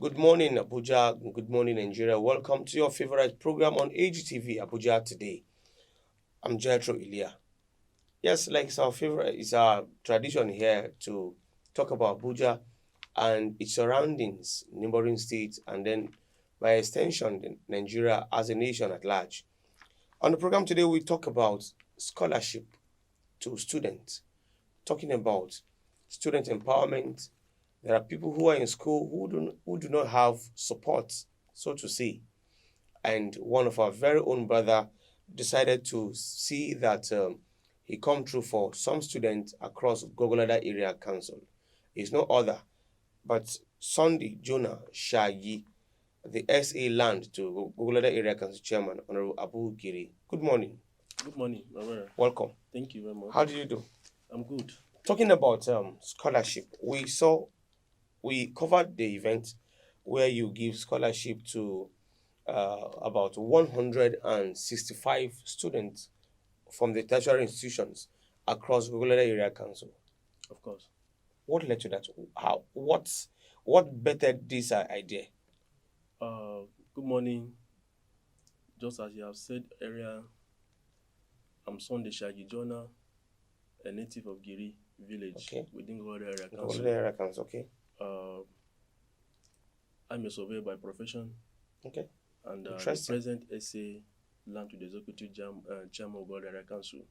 Good morning, Abuja. Good morning, Nigeria. Welcome to your favorite program on AGTV, Abuja Today. I'm Jethro Ilya. Yes, like it's our tradition here to talk about Abuja and its surroundings, neighboring states, and then by extension, Nigeria as a nation at large. On the program today, we talk about scholarship to students, talking about student empowerment. There are people who are in school who do not have support, so to say. And one of our very own brother decided to see that he come through for some students across Gogolada Area Council. It's no other but Sunday Jonah Shagi, the SA land to Gogolada Area Council Chairman, Honorable Abu Giri. Good morning. Good morning, my brother. Welcome. Thank you very much. How do you do? I'm good. Talking about scholarship, we covered the event where you give scholarship to about 165 students from the tertiary institutions across Gogolada Area Council. Of course. What led to that? What bettered this idea? Good morning. Just as you have said earlier, I'm Sunday Shagi Jonah, a native of Giri village within Gogolada Area Council. Gogolada Area Council, okay. I'm a surveyor by profession. Okay. And the present SA land to the executive chairman of Gogolada Area Council.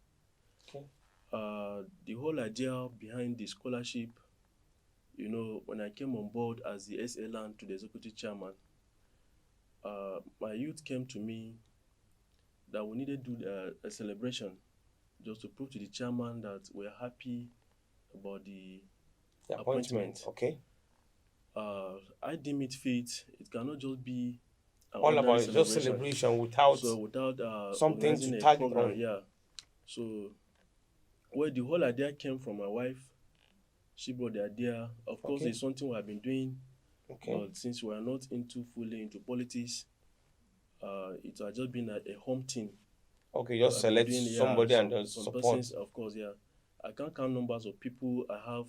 Okay. The whole idea behind the scholarship, when I came on board as the SA land to the executive chairman, my youth came to me that we needed to do a celebration just to prove to the chairman that we're happy about the appointment. Okay. I deem it fit. It cannot just be all about it, just celebration without something to target on. Yeah. So, the whole idea came from my wife. She brought the idea. Of course, it's something we have been doing. Okay. But since we are not fully into politics, it has just been a home team. Okay, just select somebody and just some support. Persons, of course, yeah. I can't count numbers of people I have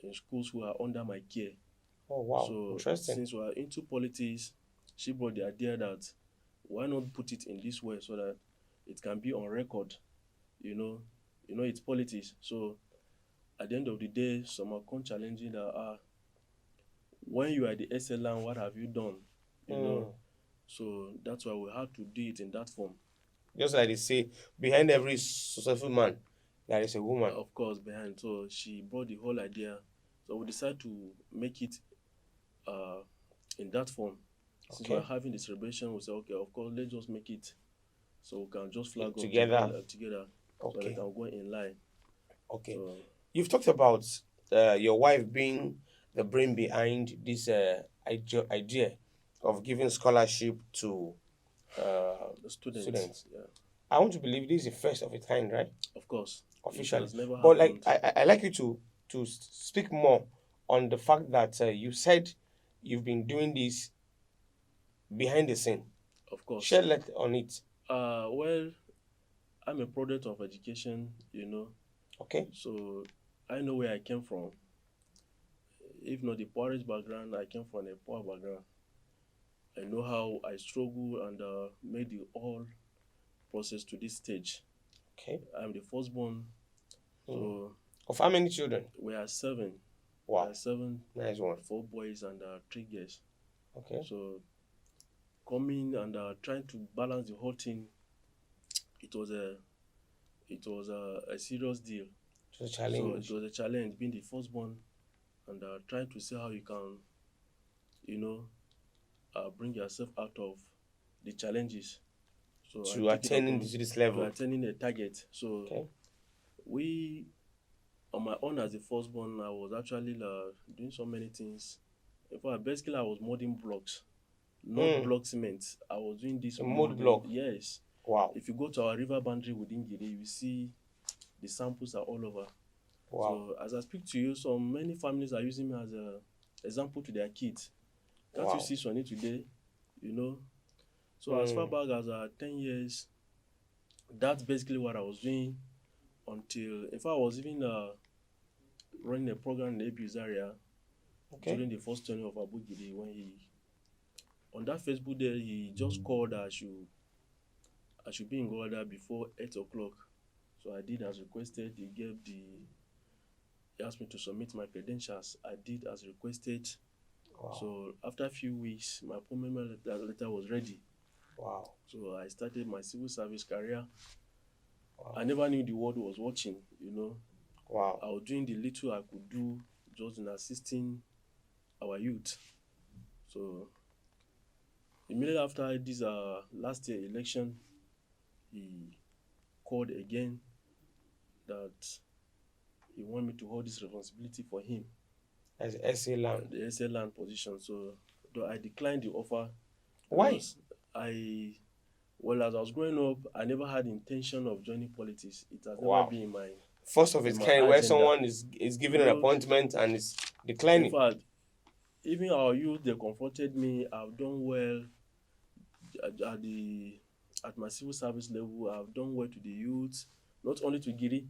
in schools who are under my care. Oh wow, so interesting. Since we are into politics, she brought the idea that why not put it in this way so that it can be on record. It's politics. So at the end of the day, some are come challenging that when you are the SLN, what have you done? So that's why we had to do it in that form. Just like they say, behind every successful man, there is a woman. Of course, behind. So she brought the whole idea. So we decided to make it in that form. Since we're having the celebration, we said, okay, of course, let's just make it so we can just flag together. So they can go in line. Okay. So, you've talked about your wife being the brain behind this idea of giving scholarship to students. Yeah. I want to believe this is the first of its kind, right? Of course. Officially. It has never but happened. I like you to speak more on the fact that you said you've been doing this behind the scene. Of course. Shed light on it. Well, I'm a product of education, Okay. So I know where I came from. If not the poorest background, I came from a poor background. I know how I struggle and made the whole process to this stage. Okay. I'm the firstborn. So of how many children? We are 7. Wow. We are 7. Nice one. 4 boys and 3 girls. Okay. So coming and trying to balance the whole thing, it was a serious deal. It was a challenge. So it was a challenge being the firstborn and trying to see how you can, bring yourself out of the challenges. So to attaining this level. To attaining a target. So on my own as the firstborn, I was actually doing so many things. In fact, basically I was molding blocks. Not block cement. I was doing this. Mold block? Yes. Wow. If you go to our river boundary within Giri, you see the samples are all over. Wow. So as I speak to you, so many families are using me as an example to their kids. Can't you see Sonny today? So as far back as 10 years, that's basically what I was doing until, in fact, I was even running a program in the Abuse area Okay. during the first tenure of Abugide when he on that Facebook day he just called that I should be in Gowada before 8 o'clock. So I did as requested. He asked me to submit my credentials. I did as requested. Wow. So after a few weeks, my appointment letter was ready. Wow. So I started my civil service career. I Wow. never knew the world was watching, you know. Wow. I was doing the little I could do just in assisting our youth. So immediately after this last year election, he called again that he wanted me to hold this responsibility for him, As SA land. the SA land position. So though I declined the offer Why? because I well as I was growing up, I never had intention of joining politics. It has never Wow. been in my First of its kind, where agenda. someone is given You an know, appointment and is in declining. fact, even our youth they confronted me. I've done well at the at my civil service level. I've done well to the youth, not only to Giri,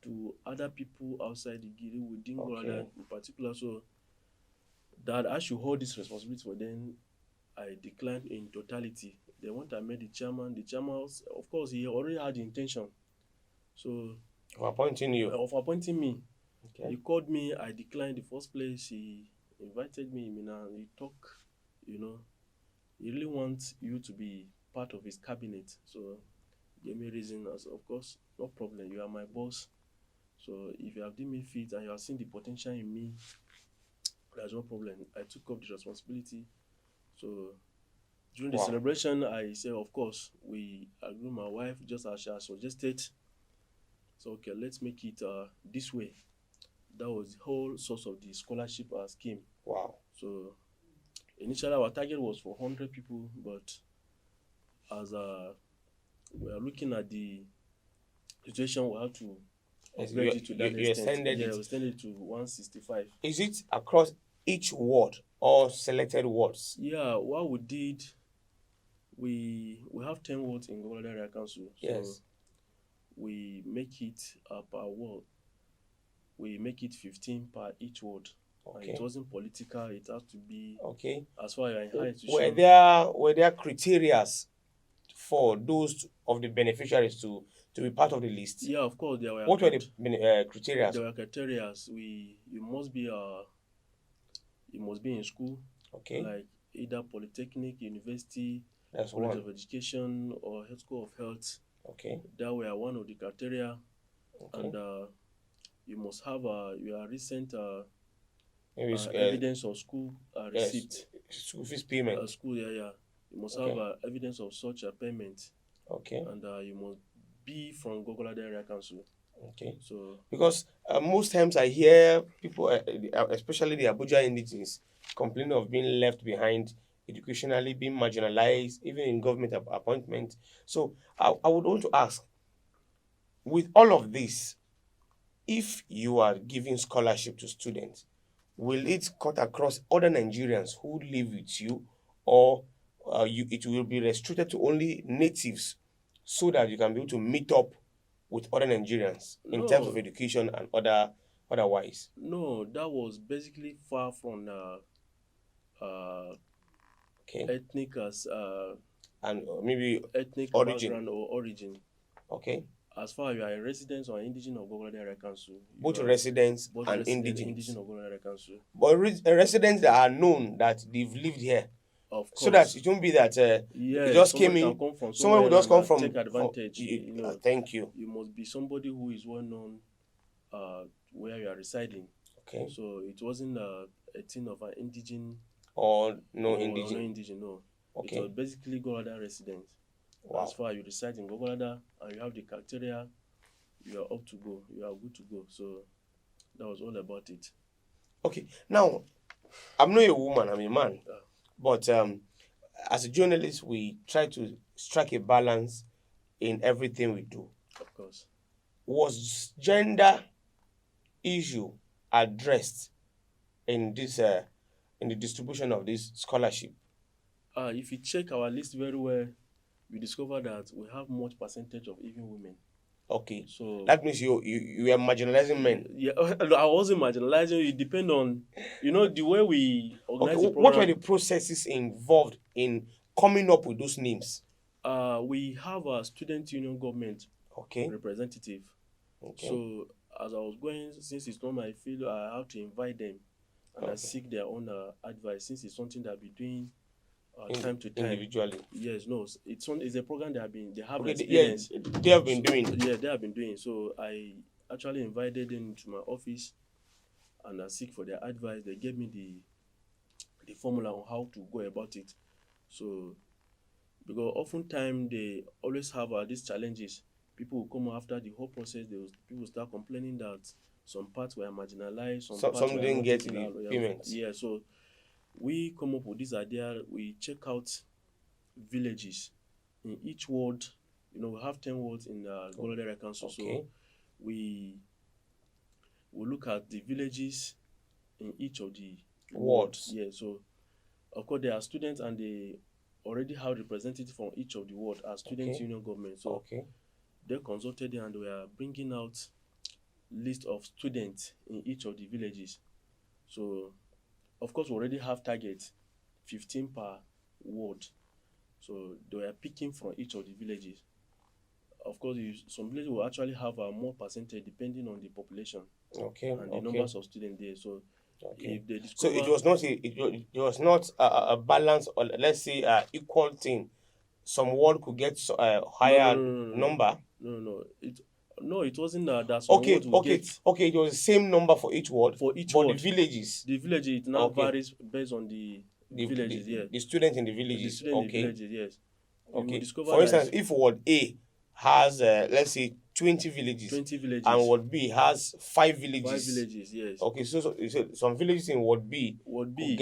to other people outside the Giri within Gorada Okay. in particular. So that I should hold this responsibility for them, I declined in totality. Then when I met the chairman of course he already had the intention. So For appointing you. of appointing me, he Okay. called me. I declined the first place. He invited me in Mina. He talk, you know, he really wants you to be part of his cabinet. So he gave me reason as of course, no problem. You are my boss. So if you have deemed me fit and you have seen the potential in me, there's no problem. I took up the responsibility. So during the Wow. celebration, I said, of course, we agree my wife just as she has suggested. So okay, let's make it this way. That was the whole source of the scholarship scheme. Wow. So initially our target was for 100 people, but as we are looking at the situation, we have to Yes, upgrade it to that you extent. extended Yeah, it. we extended it to 165. Is it across each ward or selected wards? Yeah, what we did, we have 10 wards in Gowon Area Council, so Yes. we make it per ward. We make it 15 per each ward. And it Okay. wasn't political, it has to be Okay. as far as you're in high Were institution. there criteria for those of the beneficiaries to be part of the list? Yeah, of course, there were What were the criteria? there were criteria. You must be in school, Okay, like either polytechnic, university, that's college one. of education, or health school of health. Okay, That were one of the criteria, okay. and you must have your recent Maybe evidence of school yes, receipt. school fees payment. School, yeah, yeah. You must have Okay, evidence of such a payment, okay, and you must be from Gogolade Area Council. okay. So Because most times I hear people, especially the Abuja indigenes, complain of being left behind educationally, being marginalized, even in government appointment. So I would want to ask, with all of this, if you are giving scholarship to students, will it cut across other Nigerians who live with you, or it will be restricted to only natives so that you can be able to meet up with other Nigerians in terms of no, education and otherwise? no, that was basically far from uh, Okay, ethnic as and maybe ethnic origin. background or origin. Okay, As far as you are a resident or indigenous of Gogolade Area Council, you both are residents both and resident indigenes, indigenous of Gogolade Area Council. but residents that are known that they've lived here, Of so that course, it won't be that it yeah, just came somebody can in. come from Someone will somewhere just and come take from advantage. You know, thank you. you must be somebody who is well known where you are residing. Okay, So it wasn't a thing of an indigene or no or no indigene. indigene, no. It was Okay, basically Gogolada residents. As wow. far as you reside in Gogolada and you have the criteria, you are up to go. You are good to go. So that was all about it. Okay, now I'm not a woman, I'm a man, Uh, but as a journalist, we try to strike a balance in everything we do. of course. Was gender issue addressed in this in the distribution of this scholarship? If you check our list very well, we discover that we have much percentage of even women. Okay. So That means you are marginalizing men. yeah, I wasn't marginalizing. It depend on, the way we Okay. organize the What were program. the processes involved in coming up with those names? We have a student union government Okay. representative. Okay. So as I was going, since it's not my field, I have to invite them and I Okay. seek their own advice, since it's something that I've been doing time to time. Individually. Yes, no, it's a program they have Okay. Yeah, experience. they have been So, doing. yeah, they have been doing. So I actually invited them to my office and I seek for their advice. They gave me the formula on how to go about it. So because oftentimes they always have these challenges. People will come after the whole process. People start complaining that some parts were marginalized, some parts Some were didn't not get taken the out. payments. Yeah, so we come up with this idea. We check out villages in each ward. We have 10 wards in Golden Area Council. So Okay. we we look at the villages in each of the ward. Wards. Yeah, so of course there are students and they already have representatives from each of the ward as student Okay. union government. So Okay. they consulted them and we are bringing out list of students in each of the villages. So of course we already have targets 15 per ward. So they were picking from each of the villages. Of course, some villages will actually have a more percentage depending on the population Okay. and the Okay. numbers of students there. So Okay. if they So it discover, was not it was not a balance, or let's say equal thing. Some ward could get no, no, higher no, no, no, no, number. no, no, it wasn't that some Okay, wards will okay, get okay. It was the same number for each ward, for each but the ward. villages. The villages it now Okay, varies based on the the villages. Yeah, the students in the the villages. student in the Okay, villages. Yes, you will okay. discover For that instance, is if Ward A has let's say 20 villages, 20 and villages, Ward B has 5 5 villages. villages. Yes, Okay, so some villages in Ward B would be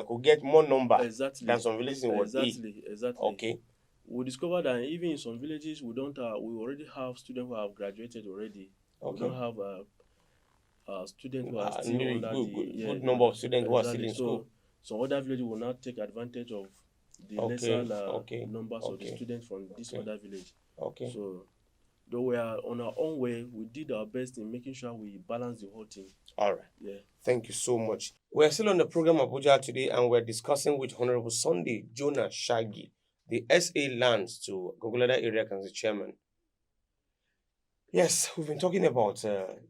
could get more number than exactly, some villages in Ward A. exactly. Okay, We discovered that even in some villages we don't we already have students who have graduated already. We okay. don't have students who are still Maybe under the good number of students who are still exactly. in So school. some other villages will not take advantage of the lesser Okay, okay, numbers of the okay, students from this okay, other village. okay. So though we are on our own way, we did our best in making sure we balance the whole thing. All right. Yeah. Thank you so much. We're still on the program Abuja today, and we're discussing with Honorable Sunday Jonah Shaggy, the SA Lands to Gogolada Area Council Chairman. Yes, we've been talking about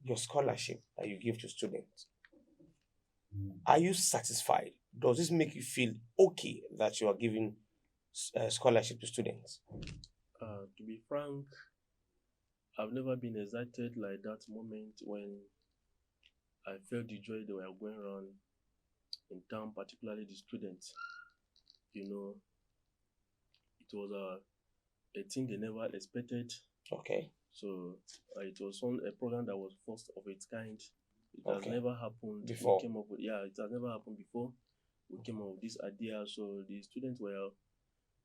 your scholarship that you give to students. Are you satisfied? Does this make you feel okay that you are giving scholarship to students? To be frank, I've never been excited like that moment when I felt the joy they were going around in town, particularly the students. It was a thing they never expected. Okay, So it was a program that was first of its kind. It has okay. never happened Before. We came up with, it has never happened before. We came up with this idea, so the students were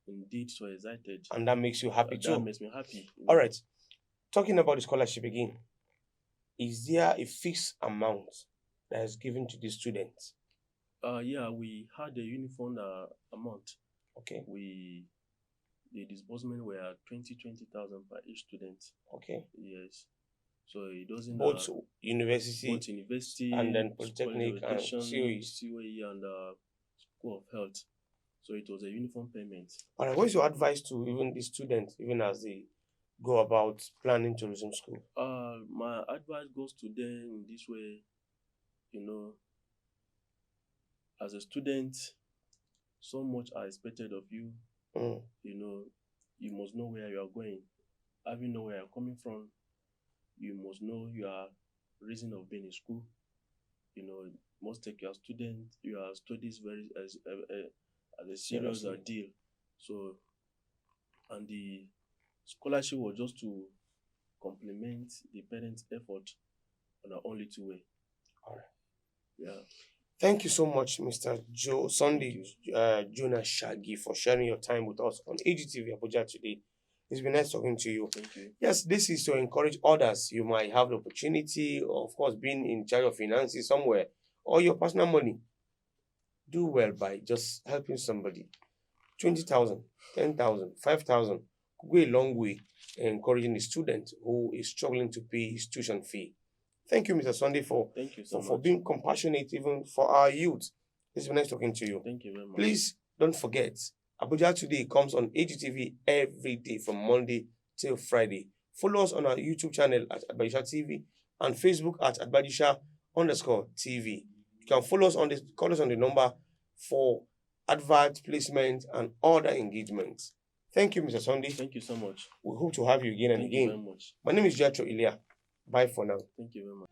indeed so excited. And that makes you happy too. That makes me happy. All right. Talking about the scholarship again, is there a fixed amount that is given to the students? Yeah, we had a uniform amount. Okay, The disbursement were 20,000 per each student. okay. Yes. So it doesn't Both university both university and then college polytechnic of and education, COEs. COE and School of Health. So it was a uniform payment. All right, what is your advice to even the students, even as they go about planning to resume school? My advice goes to them in this way, as a student, so much are expected of you. Mm. You must know where you are going. Having know where you are coming from, you must know your reason of being in school. You must take your studies very as a serious Seriously. deal. So, and the scholarship was just to complement the parents' effort on our own little way. All right. Yeah. Thank you so much, Mr. Sunday Jonah Shaggy, for sharing your time with us on AGTV Abuja today. It's been nice talking to you. Thank you. Yes, this is to encourage others. You might have the opportunity, of course, being in charge of finances somewhere or your personal money. Do well by just helping somebody. 20,000, 10,000, 5,000. could go a long way in encouraging the student who is struggling to pay his tuition fee. Thank you, Mr. Sunday, Thank you so for much. being compassionate even for our youth. It's been nice talking to you. Thank you very much. Please don't forget, Abuja Today comes on AGTV every day from Monday till Friday. Follow us on our YouTube channel at Abuja TV and Facebook at Abuja_TV. You can follow us call us on the number for advert placement and other engagements. Thank you, Mr. Sunday. Thank you so much. We hope to have you again and Thank you very again. much. My name is Jethro Ilya. Bye for now. Thank you very much.